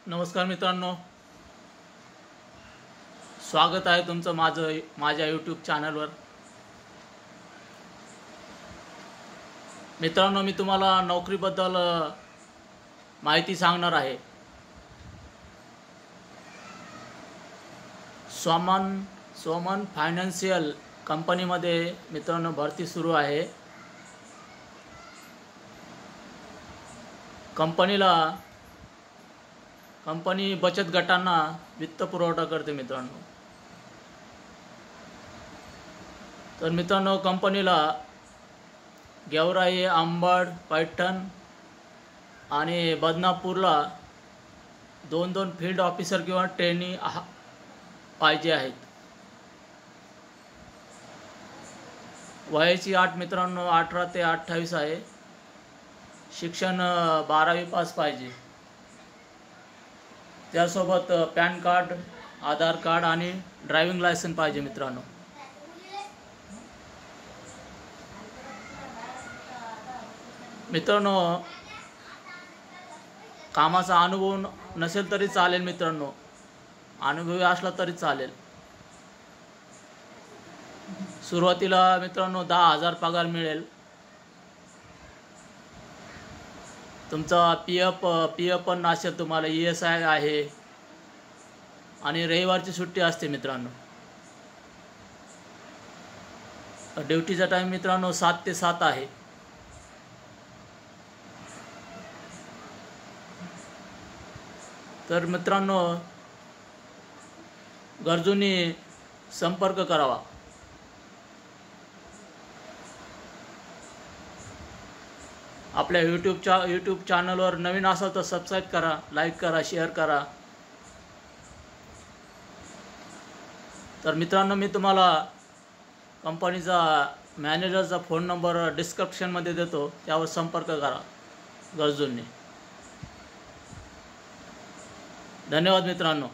नमस्कार मित्रांनो, स्वागत आहे तुमचं माझ्या यूट्यूब चॅनलवर। मित्रांनो, मी तुम्हाला नोकरीबद्दल माहिती सांगणार आहे। सोमन फायनान्शियल कंपनीमध्ये मित्रांनो भरती सुरू आहे। कंपनी बचत गटांना वित्त पुरवठा करते मित्रांनो। तर मित्रांनो, कंपनीला गेवराई, अंबड, पैठण आणि बदनापूरला दोन फील्ड ऑफिसर किंवा ट्रेनी पाहिजे आहेत। वयाची अट मित्रांनो 18 ते 28 आहे। शिक्षण 12वी पास पाहिजे। त्यासोबत पॅन कार्ड, आधार कार्ड आणि ड्रायव्हिंग लायसन्स पाहिजे मित्रांनो। मित्रांनो, कामाचा अनुभव नसेल तरी चालेल मित्रांनो, अनुभवी असला तरी चालेल। सुरुवातीला मित्रांनो 10,000 पगार मिळेल। तुमचा पी एफ पण असेल, तुम्हाला ESI आहे आणि रविवारची सुट्टी असते मित्रांनो। ड्युटीचा टाईम मित्रांनो 7 ते 7 आहे। तर मित्रांनो, गरजूंनी संपर्क करावा। आपल्या यूट्यूब चॅनलवर नवीन असाल तर सबस्क्राईब करा, लाईक करा, शेअर करा। तर मित्रांनो, मी तुम्हाला कंपनीचा मॅनेजरचा फोन नंबर डिस्क्रिप्शनमध्ये देतो, त्यावर संपर्क करा गरजूंनी। धन्यवाद मित्रांनो।